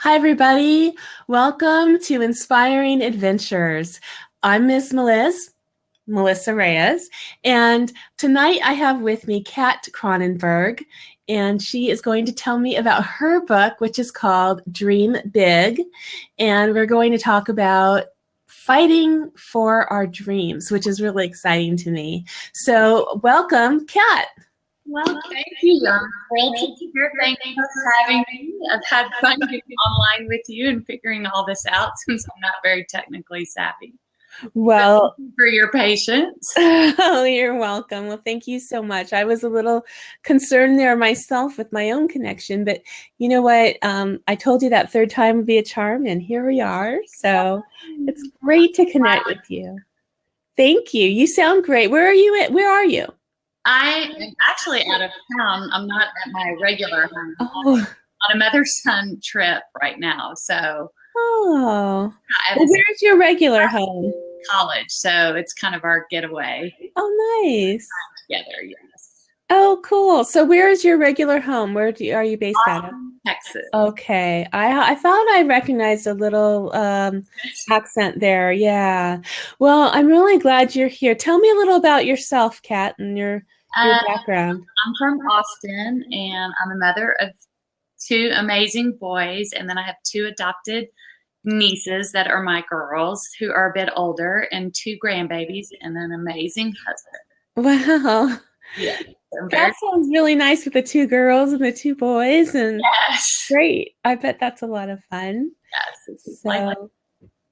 Hi, everybody. Welcome to Inspiring Adventures. I'm Miss Meliz, Melissa Reyes, and tonight I have with me Kat Kronenberg, and she is going to tell me about her book, which is called Dream Big, and we're going to talk about fighting for our dreams, which is really exciting to me. So welcome, Kat. Well, thank you. I'm thrilled to be here. Thank you for having me. I've had fun getting online with you and figuring all this out since I'm not very technically savvy. Well, thank you for your patience. Oh, you're welcome. Well, thank you so much. I was a little concerned there myself with my own connection, but you know what? I told you that third time would be a charm, and here we are. So it's great to connect with you. Thank you. You sound great. Where are you at? Where are you? I am actually out of town. I'm not at my regular home. Oh. On a mother-son trip right now. So well, where's your regular home? College. So it's kind of our getaway. Oh, nice. Together, yes. Oh, cool. So where is your regular home? Where are you based out of? Texas. Okay. I thought I recognized a little accent there. Yeah. Well, I'm really glad you're here. Tell me a little about yourself, Kat, and your background. I'm from Austin, and I'm a mother of two amazing boys, and then I have two adopted nieces that are my girls who are a bit older, and two grandbabies, and an amazing husband. Wow. Yeah. That sounds really nice with the two girls and the two boys, and yes. Great. I bet that's a lot of fun. Yes. So,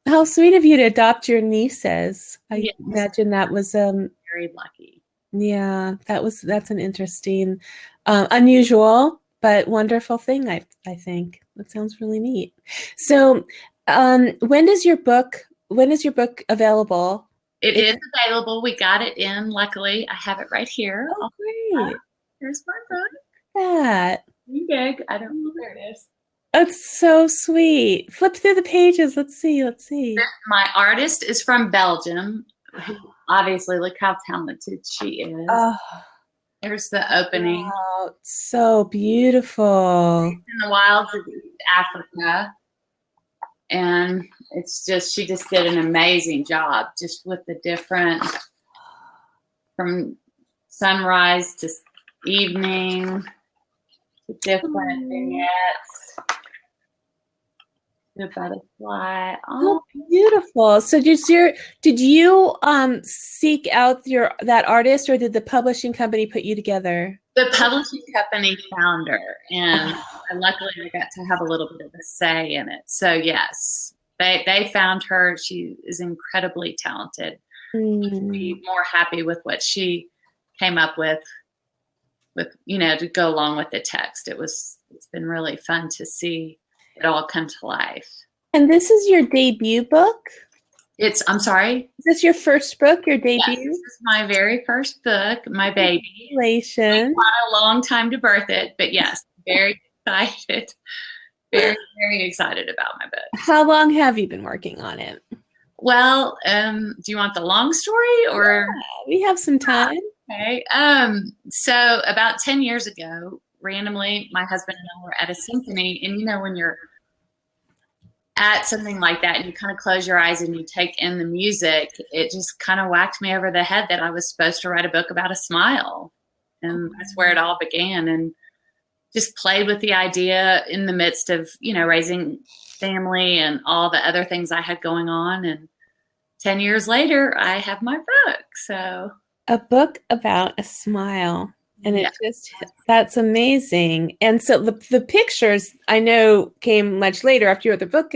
how sweet of you to adopt your nieces. I imagine that was very lucky. Yeah, that's an interesting, unusual but wonderful thing. I think that sounds really neat. So, when is your book available? It is available. We got it in. Luckily, I have it right here. Oh, great! Here's my book. That big. I don't know where it is. That's so sweet. Flip through the pages. Let's see. My artist is from Belgium. Obviously, look how talented she is. Oh. There's the opening. Wow, so beautiful. In the wilds of Africa. And she just did an amazing job just with the different, from sunrise to evening, to different vignettes. The butterfly. Oh, beautiful. So did you seek out that artist, or did the publishing company put you together? The publishing company found her, and luckily I got to have a little bit of a say in it. So yes, they found her. She is incredibly talented. I'd be more happy with what she came up with to go along with the text. It's been really fun to see it all come to life. And this is your debut book? I'm sorry? Is this your first book, your debut? Yes, this is my very first book, my baby. Congratulations. It took a long time to birth it, but yes, very excited. Very, very excited about my book. How long have you been working on it? Well, do you want the long story, or? Yeah, we have some time. Okay. So about 10 years ago, randomly, my husband and I were at a symphony, and when you're at something like that and you kind of close your eyes and you take in the music, it just kind of whacked me over the head that I was supposed to write a book about a smile. And that's where it all began, and just played with the idea in the midst of, raising family and all the other things I had going on. And 10 years later, I have my book. So a book about a smile. And that's amazing. And so the pictures, I know, came much later after you wrote the book,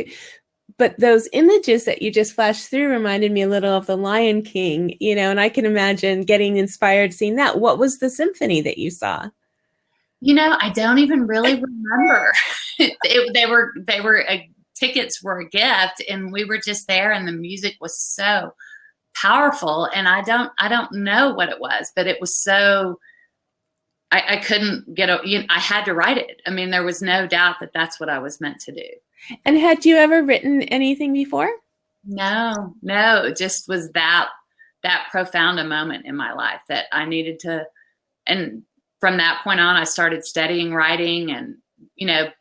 but those images that you just flashed through reminded me a little of The Lion King, and I can imagine getting inspired seeing that. What was the symphony that you saw? I don't even really remember. Tickets were a gift, and we were just there, and the music was so powerful, and I don't know what it was, but it was so, I couldn't get I had to write it. I mean, there was no doubt that that's what I was meant to do. And had you ever written anything before? No, it just was that profound a moment in my life that I needed to, and from that point on, I started studying writing and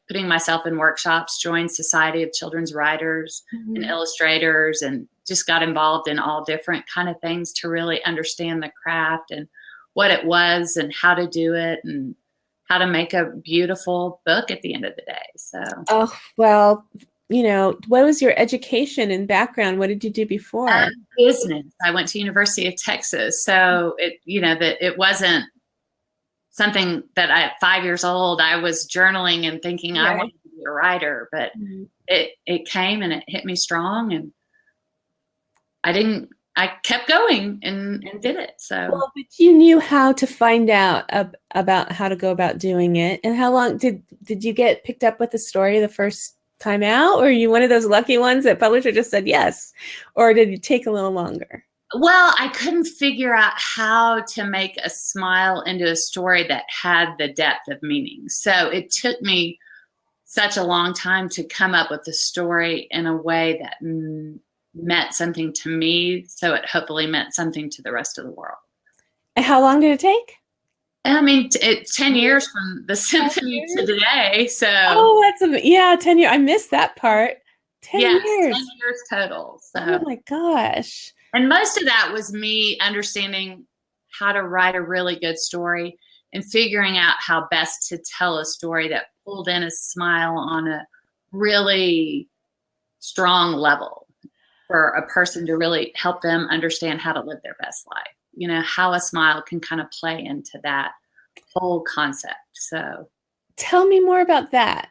putting myself in workshops, joined Society of Children's Writers and Illustrators, and just got involved in all different kind of things to really understand the craft and what it was and how to do it and how to make a beautiful book at the end of the day. So, oh, well, what was your education and background? What did you do before? Business. I went to University of Texas. So it wasn't something that at 5 years old, I was journaling and thinking I wanted to be a writer, but it came and it hit me strong, and I kept going and did it. So, well, but you knew how to find out about how to go about doing it. And how long did you get picked up with the story the first time out? Or are you one of those lucky ones that publisher just said yes? Or did it take a little longer? Well, I couldn't figure out how to make a smile into a story that had the depth of meaning. So it took me such a long time to come up with the story in a way that meant something to me, so it hopefully meant something to the rest of the world. And how long did it take? I mean, it's 10 years from the symphony to today. So, 10 years. I missed that part. 10 years. 10 years total. So. Oh my gosh. And most of that was me understanding how to write a really good story and figuring out how best to tell a story that pulled in a smile on a really strong level for a person to really help them understand how to live their best life. How a smile can kind of play into that whole concept. So tell me more about that.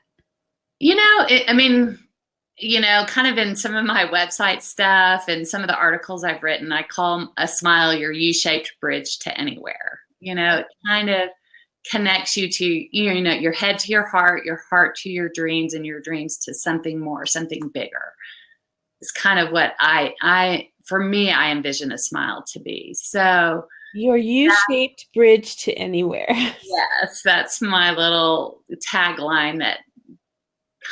Kind of in some of my website stuff and some of the articles I've written, I call a smile your U-shaped bridge to anywhere. It kind of connects you to, your head to your heart to your dreams, and your dreams to something more, something bigger. It's kind of what for me, I envision a smile to be. So your U-shaped bridge to anywhere. Yes, that's my little tagline that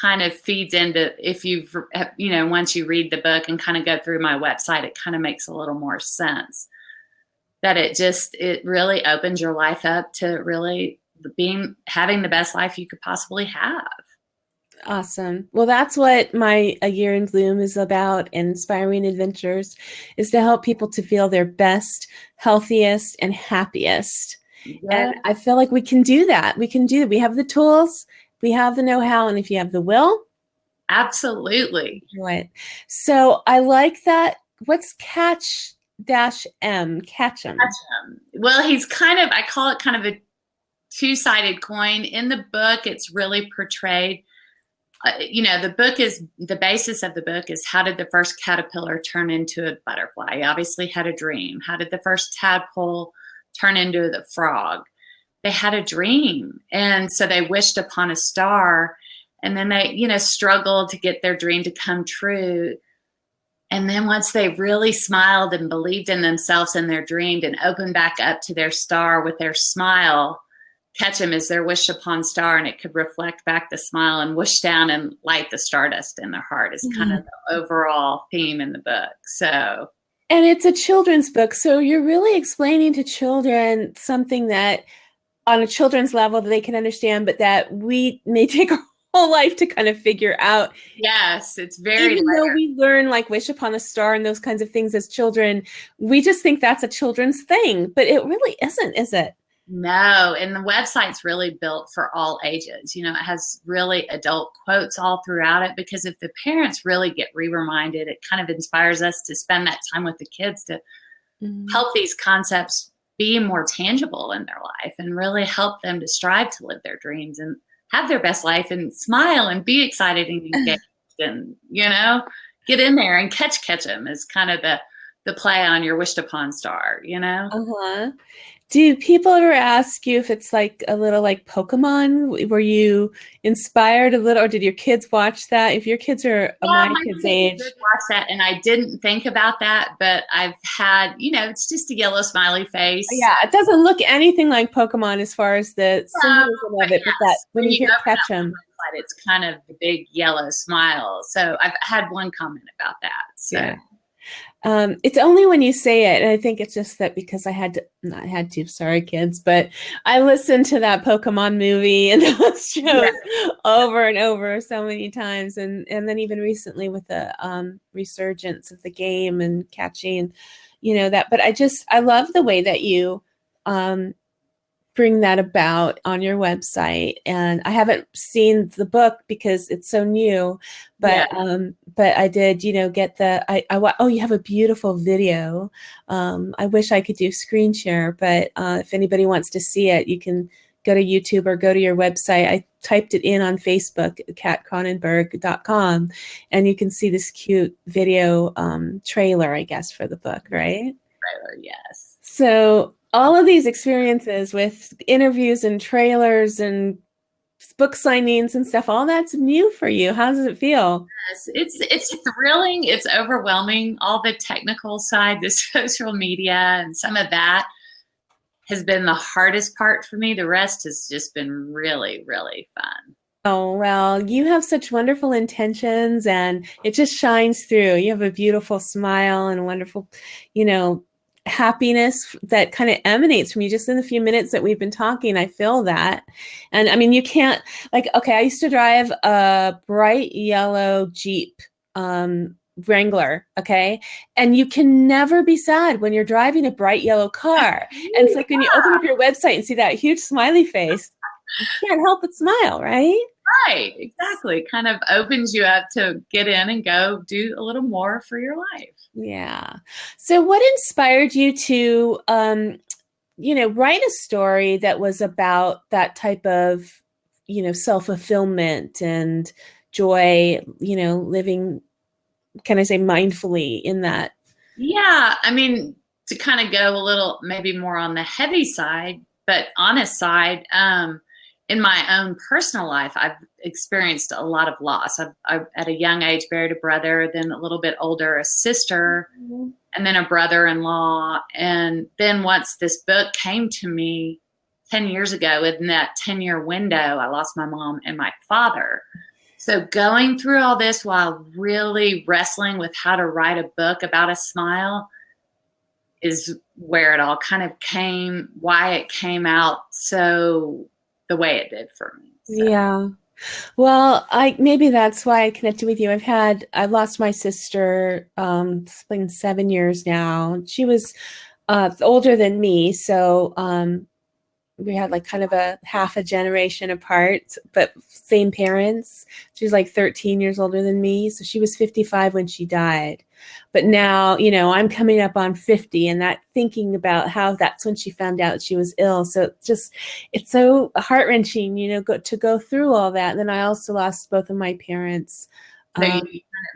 kind of feeds into, if you've, once you read the book and kind of go through my website, it kind of makes a little more sense that it really opens your life up to really having the best life you could possibly have. Awesome. Well, that's what my A Year in Bloom is about. Inspiring Adventures is to help people to feel their best, healthiest, and happiest. Yeah. And I feel like we can do that. We have the tools, we have the know-how, and if you have the will, absolutely. Do it. So I like that. What's CatchM? CatchM. Well, I call it kind of a two-sided coin. In the book, it's really portrayed. The basis of the book is, how did the first caterpillar turn into a butterfly? He obviously had a dream. How did the first tadpole turn into the frog? They had a dream. And so they wished upon a star, and then they, struggled to get their dream to come true. And then once they really smiled and believed in themselves and their dream and opened back up to their star with their smile, CatchM is their wish upon star, and it could reflect back the smile and wish down and light the stardust in their heart is kind of the overall theme in the book. So, and it's a children's book, so you're really explaining to children something that on a children's level that they can understand, but that we may take our whole life to kind of figure out. Yes, it's very even though we learn like wish upon a star and those kinds of things as children, we just think that's a children's thing, but it really isn't, is it? No, and the website's really built for all ages. It has really adult quotes all throughout it, because if the parents really get re-reminded, it kind of inspires us to spend that time with the kids to help these concepts be more tangible in their life and really help them to strive to live their dreams and have their best life and smile and be excited and engaged and, get in there and CatchM is kind of the play on your wished upon star, Do people ever ask you if it's like a little like Pokemon? Were you inspired a little, or did your kids watch that? If your kids are my kids' age, watch that, and I didn't think about that, but I've had, it's just a yellow smiley face. Yeah, it doesn't look anything like Pokemon as far as the symbolism of it, but that when you hear CatchM, it's kind of the big yellow smile. So I've had one comment about that. So. Yeah. It's only when you say it, and I think it's just that because I had to, not had to, sorry kids, but I listened to that Pokemon movie and those Yeah. shows over and over so many times, and then even recently with the resurgence of the game and catching, that. But I love the way that you um, bring that about on your website. And I haven't seen the book because it's so new, Yeah. but I did, get oh, you have a beautiful video. I wish I could do screen share, but if anybody wants to see it, you can go to YouTube or go to your website. I typed it in on Facebook, catkronenberg.com, and you can see this cute video trailer, I guess, for the book, right? Trailer, yes. So all of these experiences with interviews and trailers and book signings and stuff, all that's new for you. How does it feel? Yes, it's thrilling. It's overwhelming. All the technical side, the social media, and some of that has been the hardest part for me. The rest has just been really, really fun. Oh, well, you have such wonderful intentions and it just shines through. You have a beautiful smile and a wonderful, you know, happiness that kind of emanates from you just in the few minutes that we've been talking. I feel that. And I mean, you can't, like, okay, I used to drive a bright yellow Jeep, Wrangler, okay? And you can never be sad when you're driving a bright yellow car. And it's like when you open up your website and see that huge smiley face, you can't help but smile, right? Right, exactly. Kind of opens you up to get in and go do a little more for your life. Yeah. So what inspired you to write a story that was about that type of, self-fulfillment and joy, living, can I say, mindfully in that? Yeah, I mean, to kind of go a little maybe more on the heavy side, but honest side, in my own personal life, I've experienced a lot of loss. I've at a young age buried a brother, then a little bit older, a sister, Mhm. and then a brother-in-law. And then once this book came to me 10 years ago, in that 10-year window, I lost my mom and my father. So going through all this while really wrestling with how to write a book about a smile is where it all kind of came, why it came out so the way it did for me. So Yeah. Well, I maybe that's why I connected with you. I lost my sister, it's been 7 years now. She was older than me, so we had like kind of a half a generation apart, but same parents. She was like 13 years older than me. So she was 55 when she died. But now, I'm coming up on 50 and that thinking about how that's when she found out she was ill. So it's so heart-wrenching, to go through all that. And then I also lost both of my parents. so Um,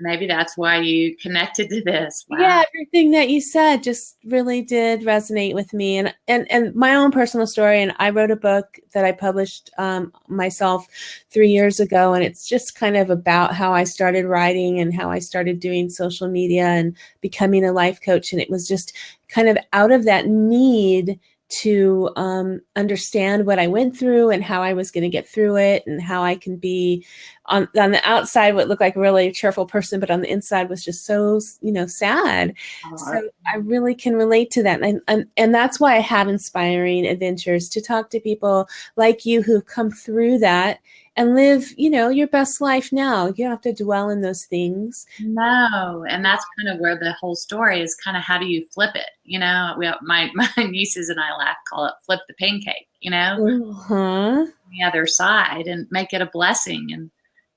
maybe that's why you connected to this. yeah, Wow. everything that you said just really did resonate with me, and my own personal story. And I wrote a book that I published myself 3 years ago, and it's just kind of about how I started writing and how I started doing social media and becoming a life coach. And it was just kind of out of that need to understand what I went through and how I was going to get through it, and how I can be on the outside what looked like a really cheerful person, but on the inside was just so, sad. So I really can relate to that. And that's why I have Inspiring Adventures, to talk to people like you who've come through that and live, your best life now. You don't have to dwell in those things. No, and that's kind of where the whole story is. Kind of how do you flip it? My nieces and I laugh, call it flip the pancake. Uh-huh. The other side, and make it a blessing and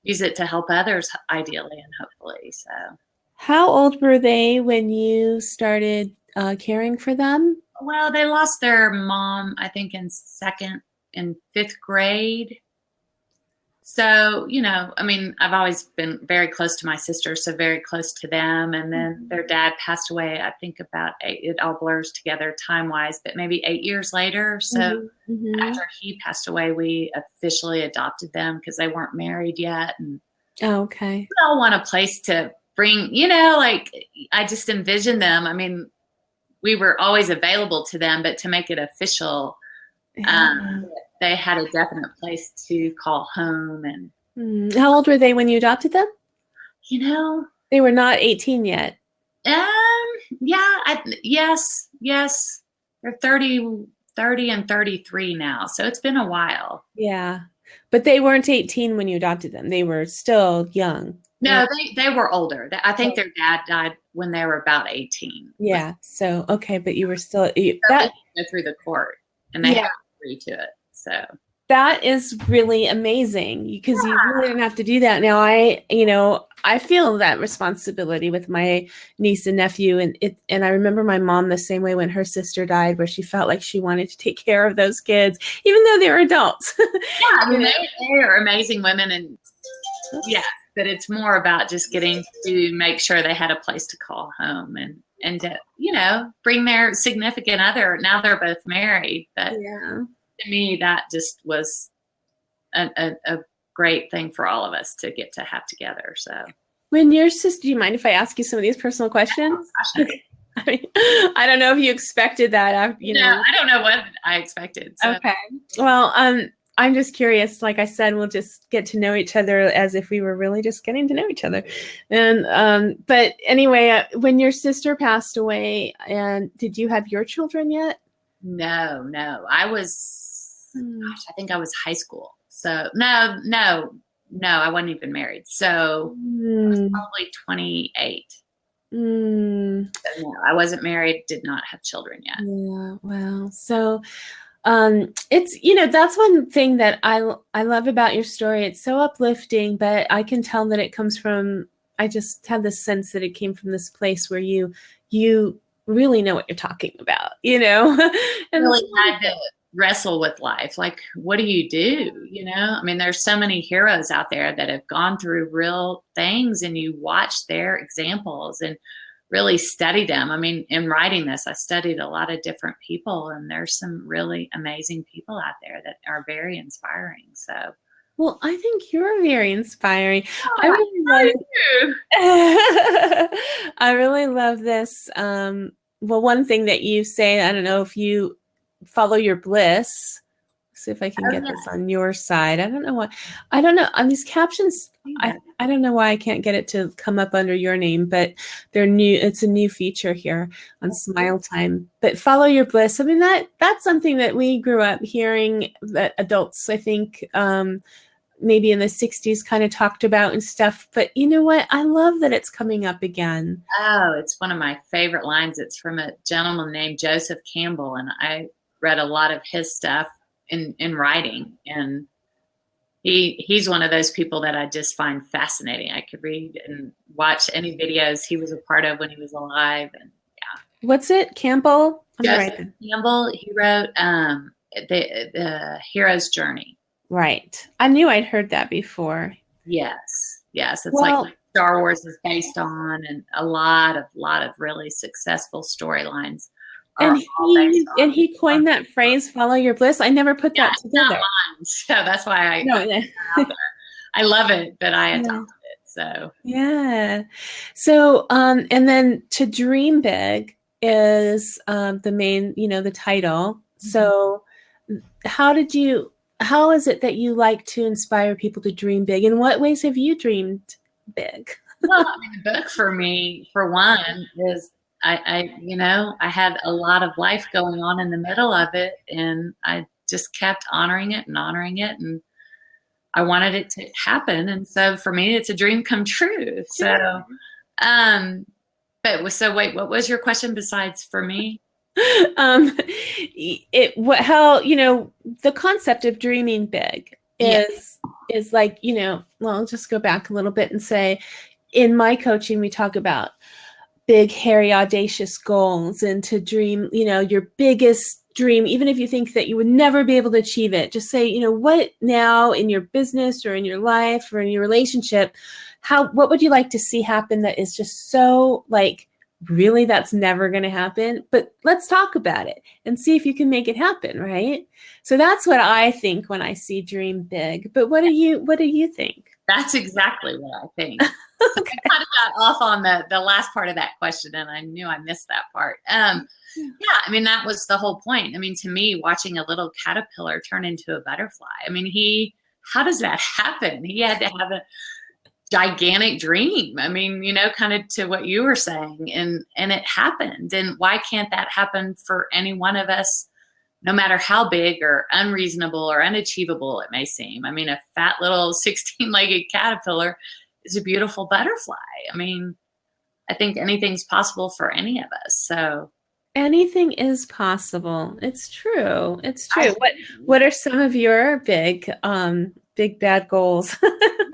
use it to help others, ideally and hopefully. So, How old were they when you started caring for them? well, they lost their mom, I think, in second and fifth grade. So, I mean, I've always been very close to my sisters, so very close to them. And then their dad passed away, I think about it all blurs together time wise, but maybe 8 years later. So Mhm, mhm. after he passed away, we officially adopted them because they weren't married yet. And Oh, okay. we all want a place to bring, like I just envision them. I mean, we were always available to them, but to make it official, um, Yeah. they had a definite place to call home. And, How old were they when you adopted them? you know, They were not 18 yet. Yeah, yes. They're 30 and 33 now, so it's been a while. Yeah. But they weren't 18 when you adopted them. They were still young, right? No, they were older. I think their dad died when they were about 18. But Yeah. So, okay, but you were still so they that, go through the court, and they have yeah. to agree to it. So That is really amazing because you really didn't have to do that. Now I feel that responsibility with my niece and nephew, and I remember my mom the same way when her sister died, where she felt like she wanted to take care of those kids, even though they were adults. yeah, I You mean know? they are amazing women, and yeah, but it's more about just getting to make sure they had a place to call home and to bring their significant other. Now they're both married, but Yeah. to me that just was a great thing for all of us to get to have together. So When your sister, do you mind if I ask you some of these personal questions? gosh, no. I mean, I don't know if you expected that, I don't know what I expected. So Okay. Well, I'm just curious. Like I said, we'll just get to know each other as if we were really just getting to know each other. And but anyway, when your sister passed away, and did you have your children yet? no, I was, Hmm. gosh, I think I was high school. So no, I wasn't even married. So I was Hmm. probably 28. Hmm. So no, I wasn't married, did not have children yet. Yeah. Well, so it's that's one thing that I love about your story. It's so uplifting, but I can tell that it comes from, I just have this sense that it came from this place where you really know what you're talking about, and it's Really had to wonderful. wrestle with life. Like, what do you do? I mean, there's so many heroes out there that have gone through real things, and you watch their examples and really study them. I mean, in writing this, I studied a lot of different people, and there's some really amazing people out there that are very inspiring. So, Well, I think you're very inspiring. I oh, really I love do. I really love this. Well, one thing that you say, I don't know if you follow your bliss. See if I can Oh, get this on your side. I don't know why. I don't know on these captions. yeah. I don't know why I can't get it to come up under your name, but they're new. It's a new feature here on Smile Time. But follow your bliss. I mean that's something that we grew up hearing that adults, I think, maybe in the 60s kind of talked about and stuff. But you know what? I love that it's coming up again. Oh, it's one of my favorite lines. It's from a gentleman named Joseph Campbell, and I read a lot of his stuff in writing, and he's one of those people that I just find fascinating. I could read and watch any videos he was a part of when he was alive, and What's it? Campbell? I'm Joseph right. Campbell. He wrote the Hero's Journey. Right. I knew I'd heard that before. Yes, it's like Well, Star Wars is based on, and a lot of really successful storylines are and all based he on. coined that phrase, follow your bliss. I never put Yeah, that it's not together. mine, so that's why I No, put it out there. I love it, but I adopted yeah. it. So Yeah. So, and then to dream big is the main, the title. So, how is it that you like to inspire people to dream big? In what ways have you dreamed big? well, I mean, the book for me, for one, is I had a lot of life going on in the middle of it, and I just kept honoring it, and I wanted it to happen, and so for me, it's a dream come true. So, um, so wait, what was your question besides for me? um how the concept of dreaming big Yeah, is like, well, I'll just go back a little bit and say, in my coaching we talk about big hairy audacious goals, and to dream, your biggest dream, even if you think that you would never be able to achieve it. Just say, what now in your business or in your life or in your relationship, what would you like to see happen that is just so, like, really that's never going to happen, but let's talk about it and see if you can make it happen, right? So that's what I think when I see dream big. But what do you think? that's exactly what I think. Okay. I kind of got off on the last part of that question, and I knew I missed that part. Yeah, I mean, that was the whole point. I mean, to me, watching a little caterpillar turn into a butterfly. I mean, how does that happen? He had to have gigantic dream. I mean, kind of to what you were saying, and it happened. And why can't that happen for any one of us, no matter how big or unreasonable or unachievable it may seem? I mean, a fat little 16-legged caterpillar is a beautiful butterfly. I mean, I think anything's possible for any of us. So anything is possible. It's true. It's true. What are some of your big bad goals?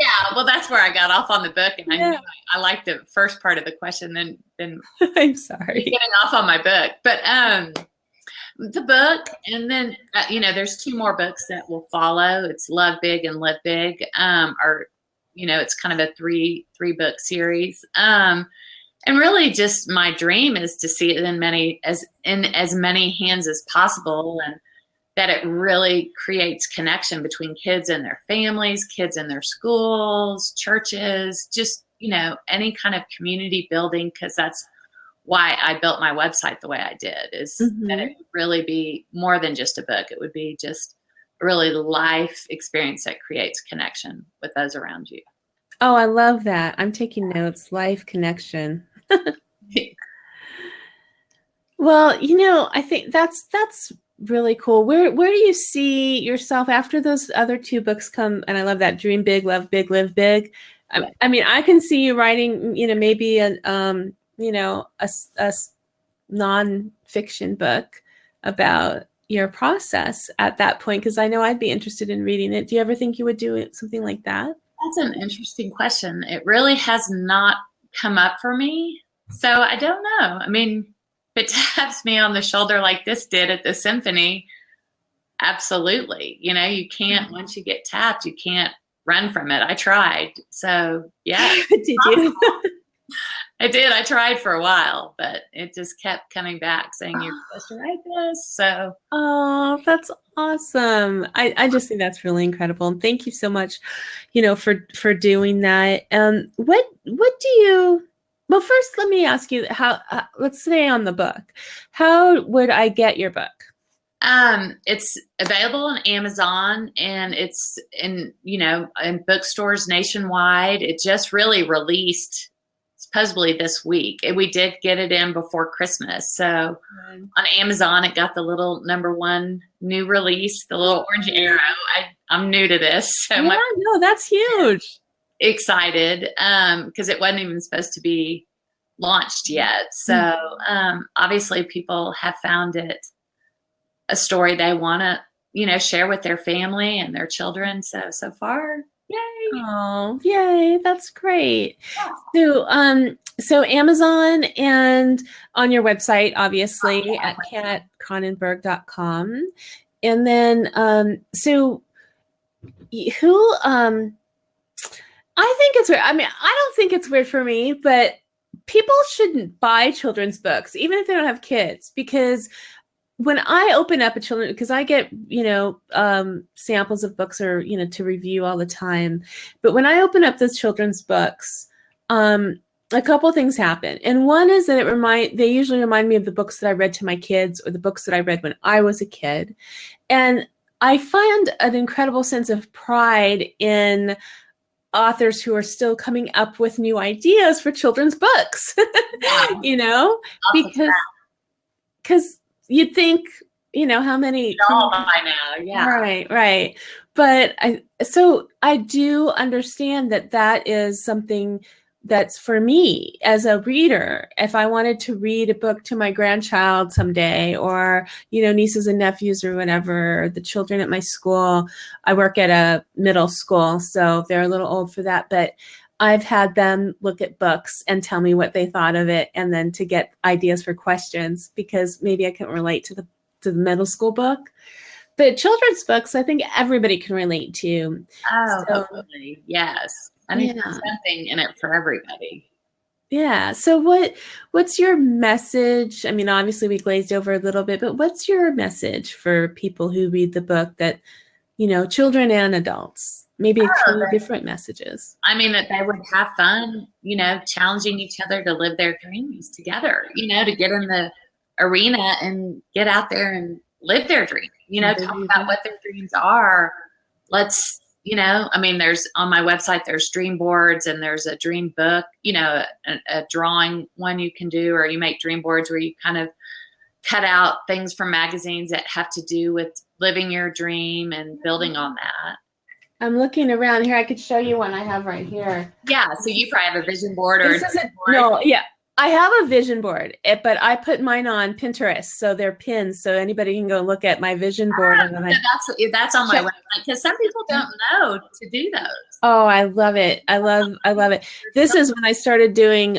Yeah, well, that's where I got off on the book, and I knew I liked the first part of the question, then I'm sorry, getting off on my book. But the book, and then there's 2 more books that will follow. It's Love Big and Live Big, or it's kind of a three book series. And really, just my dream is to see it in as many hands as possible, and that it really creates connection between kids and their families, kids and their schools, churches, just, any kind of community building, because that's why I built my website the way I did, is that it would really be more than just a book. It would be just really life experience that creates connection with those around you. Oh, I love that. I'm taking notes. Life connection. Well, I think that's really cool. Where do you see yourself after those other 2 books come? And I love that, Dream Big, Love Big, Live Big. I mean, I can see you writing, maybe a non-fiction book about your process at that point, because I know I'd be interested in reading it. Do you ever think you would do something like that? That's an interesting question. It really has not come up for me. So I don't know. I mean, if it taps me on the shoulder like this did at the symphony, absolutely. You can't, once you get tapped, you can't run from it. I tried. So yeah. Did you? I did. I tried for a while, but it just kept coming back saying you're supposed to write this. So oh, that's awesome. I just think that's really incredible. And thank you so much, for doing that. What do you, well, first let me ask you how, let's stay on the book. How would I get your book? It's available on Amazon, and it's in bookstores nationwide. It just really released supposedly this week. We did get it in before Christmas. So on Amazon, it got the little #1 new release, the little orange arrow. I'm new to this. So no, that's huge. Excited because it wasn't even supposed to be launched yet. So obviously people have found it a story they want to, share with their family and their children. So far, yay. Oh, yay. That's great. Yeah. So Amazon and on your website, obviously, at Kronenberg.com. And then, so who, I think it's weird. I mean, I don't think it's weird for me, but people shouldn't buy children's books, even if they don't have kids, because when I open up a children, because I get, samples of books or, to review all the time. But when I open up those children's books, a couple things happen. And one is that they usually remind me of the books that I read to my kids or the books that I read when I was a kid. And I find an incredible sense of pride in authors who are still coming up with new ideas for children's books, because you'd think, how many all by now. Yeah. Right. But I do understand that is something that's for me as a reader. If I wanted to read a book to my grandchild someday, or, nieces and nephews or whatever, the children at my school, I work at a middle school, so they're a little old for that, but I've had them look at books and tell me what they thought of it, and then to get ideas for questions, because maybe I can relate to the middle school book. But children's books, I think everybody can relate to. Oh, totally. Yes. I think there's something in it for everybody. Yeah. So what's your message? I mean, obviously we glazed over a little bit, but what's your message for people who read the book that, children and adults? Maybe two different messages. I mean, that they would have fun, challenging each other to live their dreams together, to get in the arena and get out there and live their dream, talk about what their dreams are. Let's, I mean, there's on my website, there's dream boards and there's a dream book, a drawing one you can do, or you make dream boards where you kind of cut out things from magazines that have to do with living your dream and building on that. I'm looking around here. I could show you one I have right here. Yeah, so you probably have a vision board or no, yeah. I have a vision board, but I put mine on Pinterest, so they're pins, so anybody can go look at my vision board. And then that's on my website, because some people don't know to do those. Oh, I love it. I love it. This is when I started doing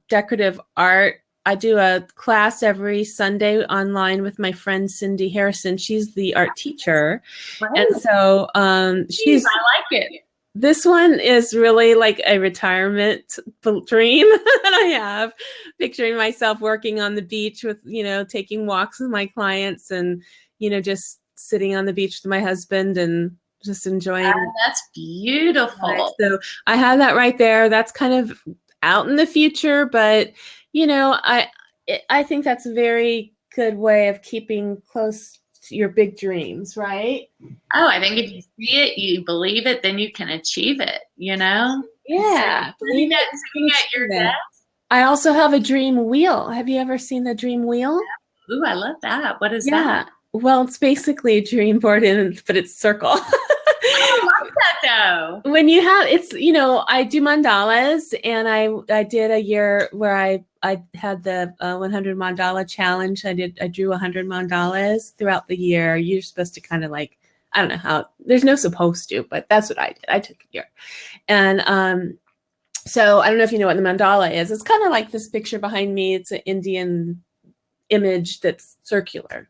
decorative art. I do a class every Sunday online with my friend Cindy Harrison. She's the art teacher. Right. And so I like it. This one is really like a retirement dream that I have, picturing myself working on the beach with, taking walks with my clients and, just sitting on the beach with my husband and just enjoying. Oh, that's beautiful. Life. So I have that right there. That's kind of out in the future, but, I think that's a very good way of keeping close your big dreams, right? Oh, I think if you see it, you believe it, then you can achieve it, Yeah. So, sitting at your desk. I also have a dream wheel. Have you ever seen the dream wheel? Ooh, I love that. What is that? Well, it's basically a dream board, but it's circle. I love that though. When you have, I do mandalas, and I did a year where I had the 100 mandala challenge. I drew 100 mandalas throughout the year. You're supposed to kind of I don't know how, there's no supposed to, but that's what I did. I took a year. And so I don't know if you know what the mandala is. It's kind of like this picture behind me. It's an Indian image that's circular.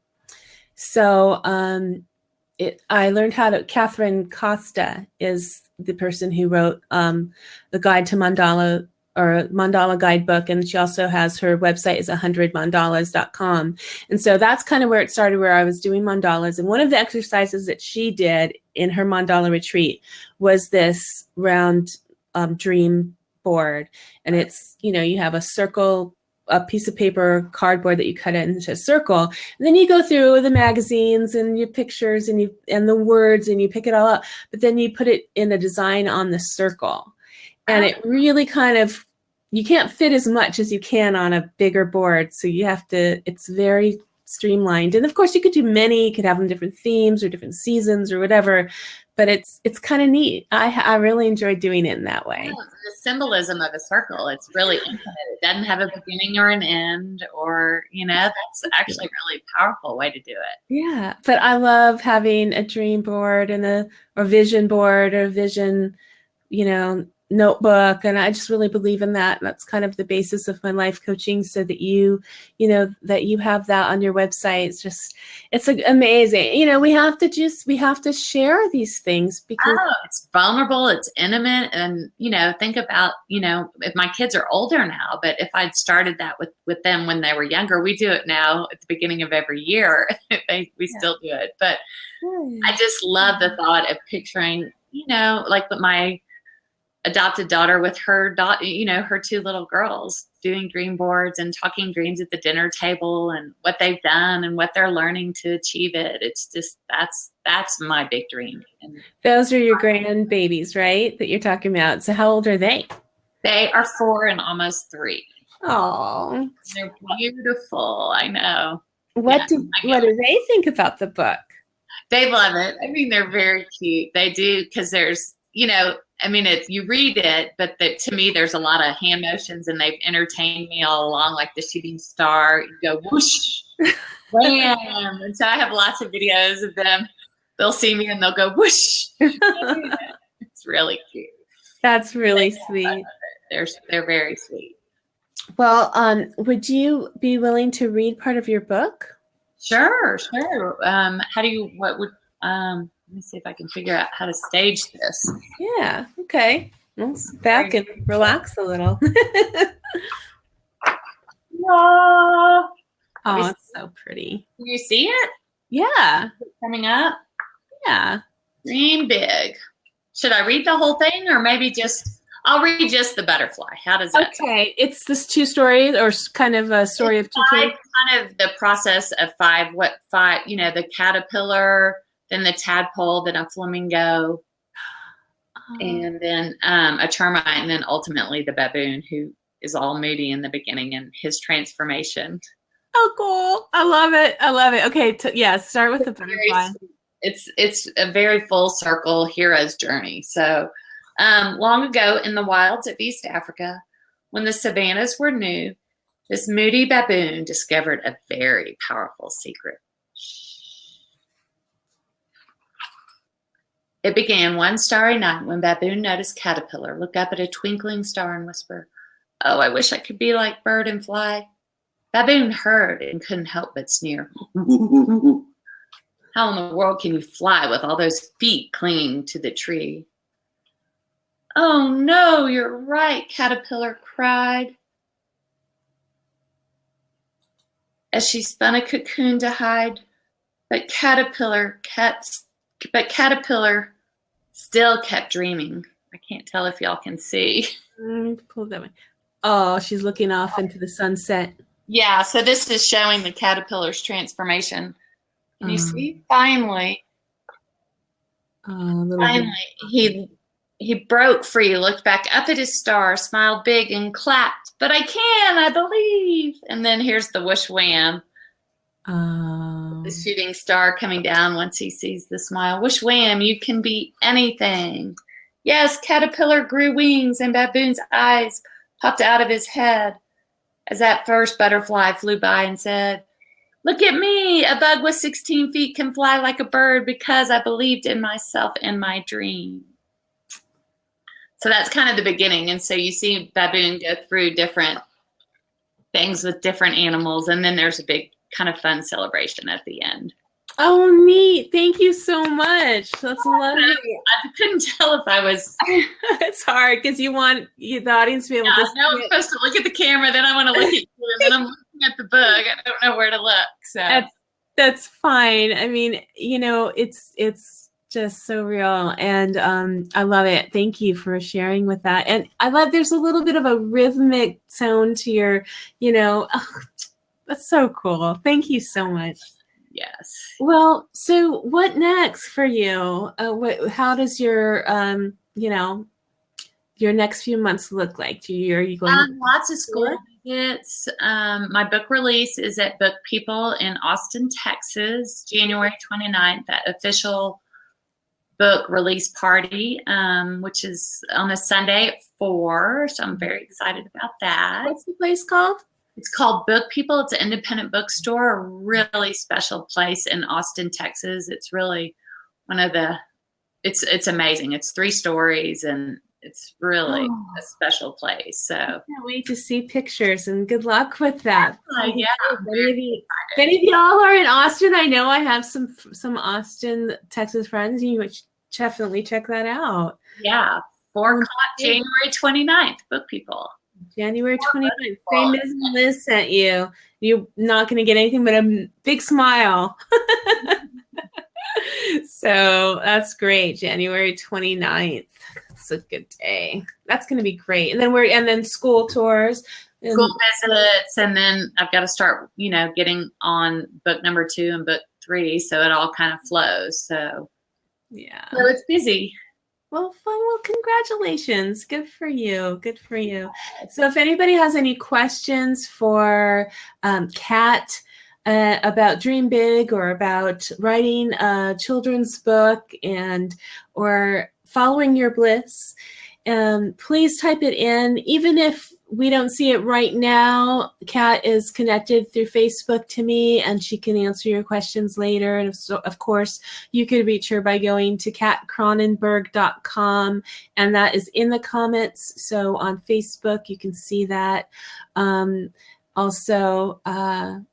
So I learned how to, Catherine Costa is the person who wrote the Guide to Mandala, or Mandala Guidebook, and she also has, her website is 100mandalas.com. And so that's kind of where it started, where I was doing mandalas. And one of the exercises that she did in her mandala retreat was this round dream board. And it's, you have a circle, a piece of paper, cardboard that you cut into a circle, and then you go through the magazines and your pictures and the words, and you pick it all up, but then you put it in a design on the circle. And it really kind of, you can't fit as much as you can on a bigger board. So you have to, it's very streamlined. And of course you could do many, you could have them different themes or different seasons or whatever, but it's kind of neat. I really enjoy doing it in that way. Yeah, the symbolism of a circle, it's really infinite. It doesn't have a beginning or an end, or, that's actually a really powerful way to do it. Yeah, but I love having a dream board and a vision board or vision, notebook, and I just really believe in that. That's kind of the basis of my life coaching, so that that you have that on your website. It's amazing. We have to share these things, because it's vulnerable, it's intimate, and think about if my kids are older now, but if I'd started that with them when they were younger. We do it now at the beginning of every year. We still do it, but I just love the thought of picturing like with my adopted daughter with her her two little girls doing dream boards and talking dreams at the dinner table, and what they've done and what they're learning to achieve it. It's just, that's my big dream. And those are your grandbabies, right, that you're talking about? So how old are they? They are 4 and almost 3. Oh, they're beautiful. I know. What do they think about the book? They love it. I mean, they're very cute. They do, because there's you read it, but to me, there's a lot of hand motions, and they've entertained me all along, like the shooting star. You go whoosh, wham. And so I have lots of videos of them. They'll see me and they'll go whoosh. It's really cute. That's really sweet. They're very sweet. Well, would you be willing to read part of your book? Sure. Let me see if I can figure out how to stage this. Yeah. Okay. Well, sit back and relax a little. Oh, it's so pretty. Can you see it? Yeah. Coming up? Yeah. Dream big. Should I read the whole thing, or maybe I'll read just the butterfly? How does that sound? It's this 2 stories, or kind of a story of 2 kids? Kind of the process of 5, the caterpillar, then the tadpole, then a flamingo, and then a termite, and then ultimately the baboon, who is all moody in the beginning and his transformation. Oh, cool. I love it. I love it. Okay. Yeah. Start with the butterfly. It's a very full circle hero's journey. So long ago in the wilds of East Africa, when the savannas were new, this moody baboon discovered a very powerful secret. It began one starry night when Baboon noticed Caterpillar look up at a twinkling star and whisper, "Oh, I wish I could be like bird and fly." Baboon heard and couldn't help but sneer. How in the world can you fly with all those feet clinging to the tree? "Oh no, you're right," Caterpillar cried, as she spun a cocoon to hide. But Caterpillar still kept dreaming. I can't tell if y'all can see. Pull that way. Oh, she's looking off into the sunset. Yeah, so this is showing the caterpillar's transformation. Can you see? Finally, he broke free, looked back up at his star, smiled big and clapped. "But I can, I believe." And then here's the whoosh wham. The shooting star coming down once he sees the smile. "Whoosh wham, you can be anything." Yes, Caterpillar grew wings and Baboon's eyes popped out of his head as that first butterfly flew by and said, "Look at me, a bug with 16 feet can fly like a bird because I believed in myself and my dream." So that's kind of the beginning. And so you see Baboon go through different things with different animals, and then there's a big kind of fun celebration at the end. Oh, neat. Thank you so much. That's lovely. I couldn't tell if I was... It's hard because you want the audience to be able to see I'm supposed to look at the camera, then I want to look at you, and then I'm looking at the book. I don't know where to look. So that's fine. I mean, it's just so real, and I love it. Thank you for sharing with that. And I love there's a little bit of a rhythmic sound to your, that's so cool. Thank you so much. Yes. Well, so what next for you? How does your your next few months look like? Are you going lots of school visits? My book release is at Book People in Austin, Texas, January 29th, that official book release party, which is on a Sunday at 4. So I'm very excited about that. What's the place called? It's called Book People. It's an independent bookstore, a really special place in Austin, Texas. It's really it's amazing. It's 3 stories, and it's really a special place. So I can't wait to see pictures, and good luck with that. Yeah. If any of y'all are in Austin, I know I have some Austin, Texas friends. You would definitely check that out. Yeah. 4 o'clock, January 29th, Book People. January 29th. Same as Meliz sent you. You're not going to get anything but a big smile. So that's great. January 29th. It's a good day. That's going to be great. And then school tours. School visits. And then I've got to start, getting on book number 2 and book 3. So it all kind of flows. So yeah. So it's busy. Well, fun. Well, congratulations. Good for you. Good for you. So if anybody has any questions for Kat about Dream Big, or about writing a children's book, or following your bliss, please type it in. Even if we don't see it right now, Kat is connected through Facebook to me, and she can answer your questions later. And so, of course, you could reach her by going to Kronenberg.com, and that is in the comments. So on Facebook, you can see that. Also,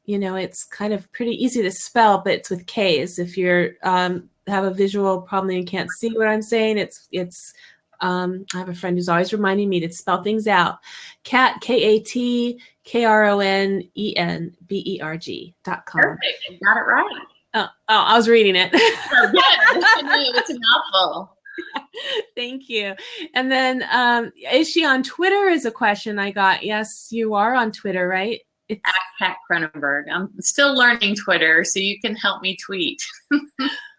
it's kind of pretty easy to spell, but it's with K's. If you're have a visual problem and you can't see what I'm saying, it's I have a friend who's always reminding me to spell things out. Kat, KatKronenberg.com. Perfect. You got it right. Oh, I was reading it. Oh, yeah. It's a mouthful. Thank you. And then, is she on Twitter is a question I got. Yes, you are on Twitter, right? It's at Kronenberg. I'm still learning Twitter, so you can help me tweet.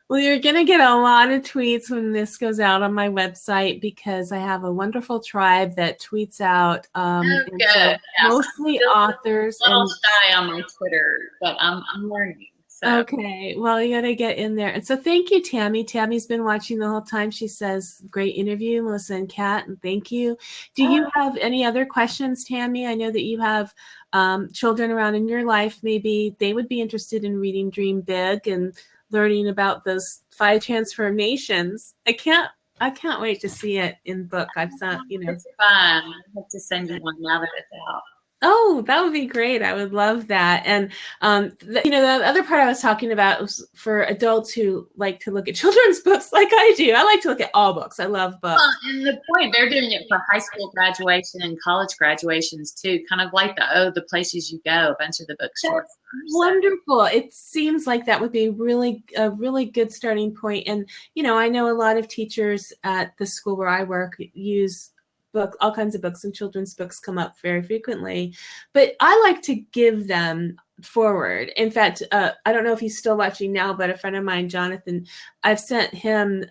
Well, you're going to get a lot of tweets when this goes out on my website because I have a wonderful tribe that tweets out. Oh, And good. so Yes, I'm mostly still authors a little and shy on my Twitter, but I'm learning. So okay, well, you got to get in there. And so thank you, Tammy. Tammy's been watching the whole time. She says, great interview, Melissa and Kat, and thank you. Do you have any other questions, Tammy? I know that you have children around in your life. Maybe they would be interested in reading Dream Big and learning about those 5 transformations. I can't wait to see it in book. I've sent, it's fun. I have to send you one now that it's out. Oh, that would be great. I would love that. And the other part I was talking about was for adults who like to look at children's books like I do. I like to look at all books. I love books. Well, and the point, they're doing it for high school graduation and college graduations too, kind of like the Places You Go, a bunch of the bookstores. Wonderful. It seems like that would be a really good starting point. And, I know a lot of teachers at the school where I work use all kinds of books, and children's books come up very frequently, but I like to give them forward. In fact, I don't know if he's still watching now, but a friend of mine, Jonathan, I've sent him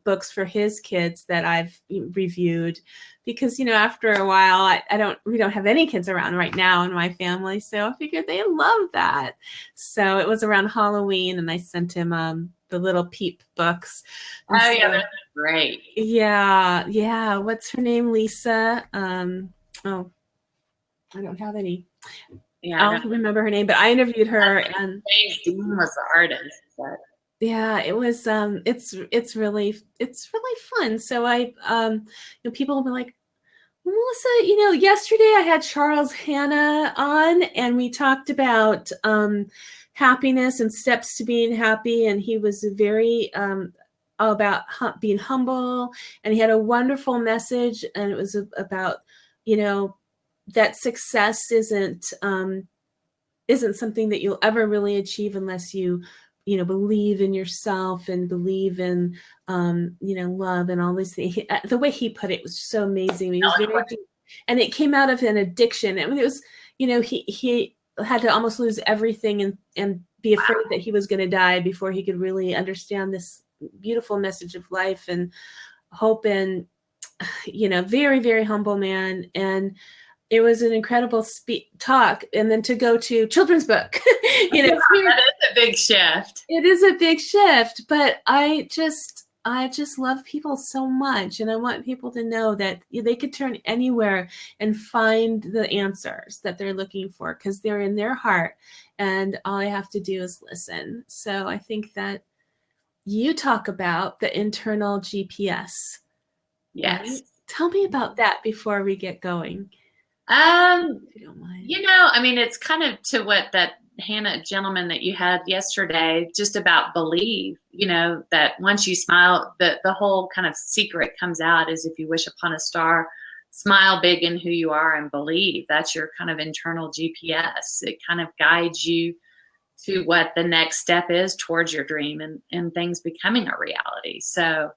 books for his kids that I've reviewed because, after a while, we don't have any kids around right now in my family. So I figured they love that. So it was around Halloween and I sent him the little Peep books. And yeah, that's great. Yeah. What's her name? Lisa. Oh, I don't have any. Yeah, I don't remember her name, but I interviewed her, and James Dean was the artist. But yeah, it was. It's really fun. So people will be like, Melissa, yesterday I had Charles Hanna on, and we talked about happiness and steps to being happy, and he was very about being humble, and he had a wonderful message, and it was about that success isn't something that you'll ever really achieve unless you believe in yourself and believe in love and all these things. The way he put it was so amazing. He was very deep, and it came out of an addiction. I mean, it was he had to almost lose everything and be afraid that he was going to die before he could really understand this beautiful message of life and hope. And very, very humble man. And it was an incredible talk. And then to go to children's book, that is a big shift. It is a big shift, but I just love people so much. And I want people to know that they could turn anywhere and find the answers that they're looking for because they're in their heart. And all I have to do is listen. So I think that you talk about the internal GPS. Yes. Right? Tell me about that before we get going. If you don't mind. I mean, it's kind of to what that Hannah gentleman that you had yesterday, just about believe, that once you smile, the whole kind of secret comes out is if you wish upon a star, smile big in who you are and believe. That's your kind of internal GPS. It kind of guides you to what the next step is towards your dream and things becoming a reality. So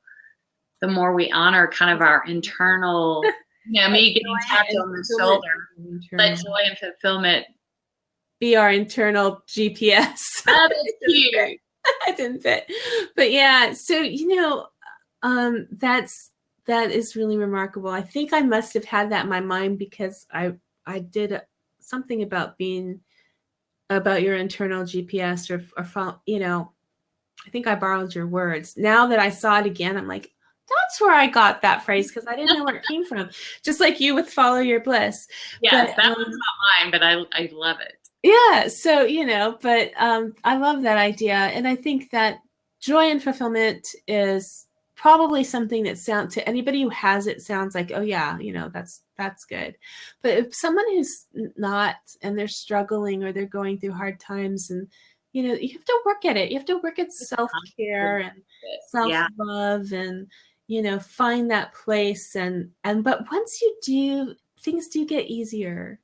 the more we honor kind of our internal me getting tapped on the shoulder, let joy and fulfillment be our internal GPS. Oh, that's cute. I didn't fit. But yeah, so that is really remarkable. I think I must have had that in my mind because I did something about your internal GPS or I think I borrowed your words. Now that I saw it again, I'm like, that's where I got that phrase because I didn't know where it came from. Just like you with follow your bliss. Yes, that one's not mine, but I love it. Yeah. So, but I love that idea. And I think that joy and fulfillment is probably something that sounds to anybody who has it sounds like, oh yeah, that's good. But if someone who's not and they're struggling or they're going through hard times and you have to work at it. You have to work at self-care and self-love and find that place but once you do, things do get easier.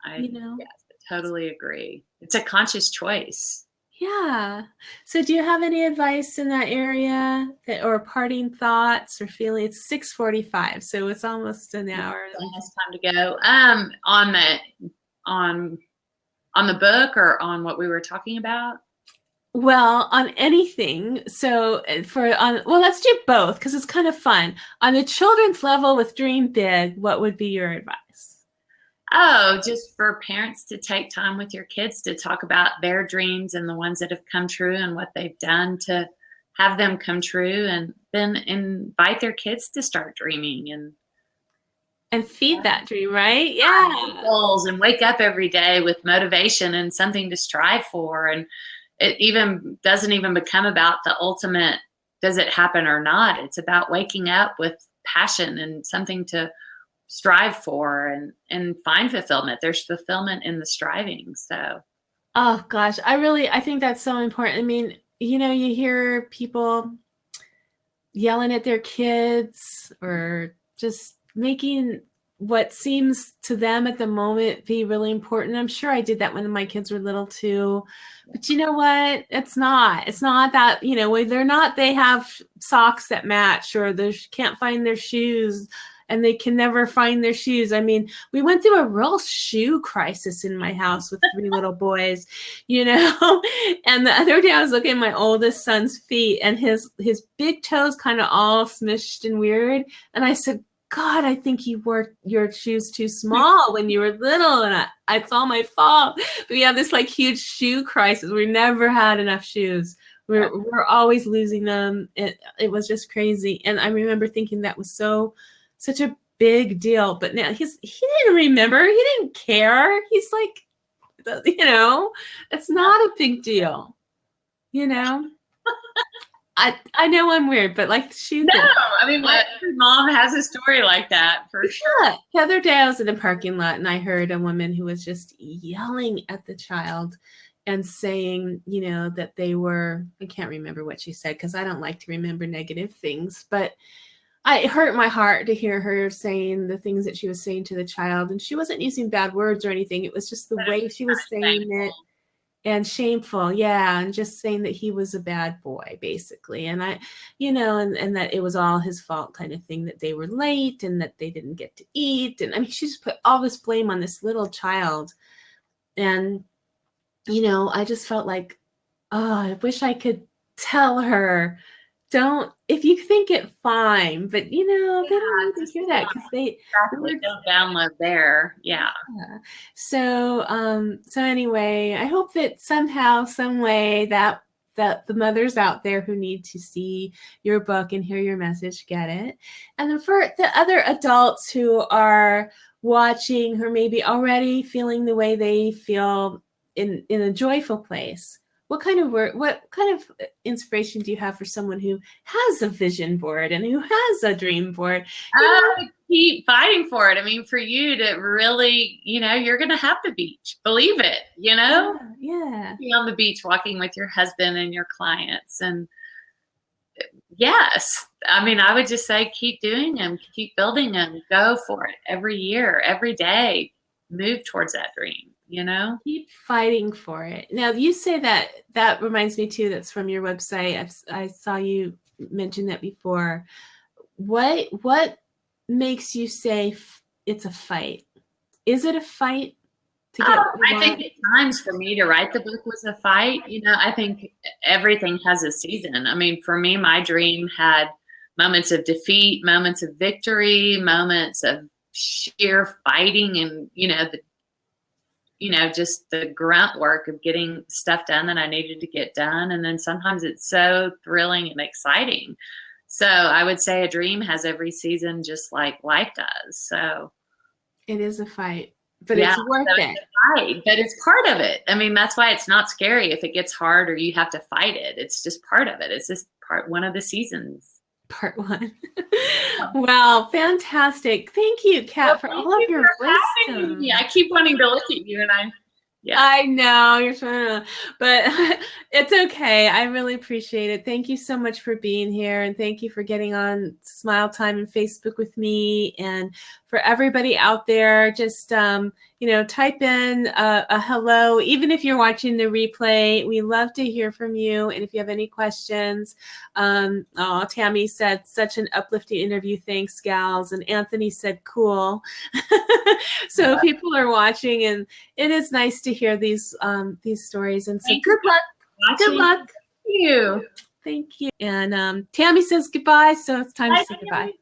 Yes, I totally agree. It's a conscious choice. Yeah. So do you have any advice in that area or parting thoughts or feeling? It's 6:45, so it's almost an hour. It's time to go. On the book or on what we were talking about? Well, on anything. So well, let's do both because it's kind of fun. On the children's level with Dream Big, what would be your advice? Oh, just for parents to take time with your kids to talk about their dreams and the ones that have come true and what they've done to have them come true, and then invite their kids to start dreaming And feed that dream, right? and Yeah. goals and wake up every day with motivation and something to strive for. And it even doesn't even become about the ultimate, does it happen or not? It's about waking up with passion and something to strive for and find fulfillment. There's fulfillment in the striving. So Oh gosh, I think that's so important. I mean, you hear people yelling at their kids or just making what seems to them at the moment be really important. I'm sure I did that when my kids were little too. But you know what? It's not. It's not that, they're not, they have socks that match or they can't find their shoes and they can never find their shoes. I mean, we went through a real shoe crisis in my house with 3 little boys, And the other day I was looking at my oldest son's feet and his big toes kind of all smushed and weird. And I said, God, I think you wore your shoes too small when you were little, and it's all my fault. But we have this like huge shoe crisis. We never had enough shoes. We're always losing them. It was just crazy. And I remember thinking that was such a big deal. But now he didn't remember. He didn't care. He's like, it's not a big deal. I know I'm weird, but like shoe no, thing. I mean, every mom has a story like that for sure. The other day I was in a parking lot and I heard a woman who was just yelling at the child and saying, that they were, I can't remember what she said because I don't like to remember negative things, but it hurt my heart to hear her saying the things that she was saying to the child. And she wasn't using bad words or anything. It was just the way she was saying it. And shameful, yeah, and just saying that he was a bad boy, basically, and and that it was all his fault, kind of thing, that they were late and that they didn't get to eat, and I mean, she just put all this blame on this little child, and I just felt like, oh, I wish I could tell her, if you think it, fine, but they don't need to hear that because they don't download there. Yeah. So anyway, I hope that somehow, some way that the mothers out there who need to see your book and hear your message get it. And then for the other adults who are watching, who are maybe already feeling the way they feel in a joyful place, what kind of inspiration do you have for someone who has a vision board and who has a dream board? Keep fighting for it. I mean, for you to really, you're going to have the beach. Believe it, Yeah. Be on the beach walking with your husband and your clients. And yes, I mean, I would just say keep doing them, keep building them, go for it every year, every day, move towards that dream. Keep fighting for it. Now, you say that reminds me too, that's from your website. I saw you mention that before. What makes you say it's a fight? Is it a fight to get I think at times for me to write the book was a fight. I think everything has a season. I mean, for me, my dream had moments of defeat, moments of victory, moments of sheer fighting, and just the grunt work of getting stuff done that I needed to get done. And then sometimes it's so thrilling and exciting. So I would say a dream has every season, just like life does. So it is a fight, but it's worth it. It's a fight, but it's part of it. I mean, that's why it's not scary if it gets hard or you have to fight it. It's just part of it. It's just one of the seasons. Part 1. Wow, fantastic. Thank you, Kat, for all of your wisdom. I keep wanting to look at you, and I know you're trying to, but it's okay. I really appreciate it. Thank you so much for being here, and thank you for getting on Smile Time and Facebook with me. And for everybody out there, just type in a hello, even if you're watching the replay. We love to hear from you, and if you have any questions. Tammy said, such an uplifting interview. Thanks, gals. And Anthony said, cool. So people are watching, and it is nice to hear these stories. And so good luck. Good luck. Thank you. Thank you. And Tammy says goodbye, so it's time to say goodbye.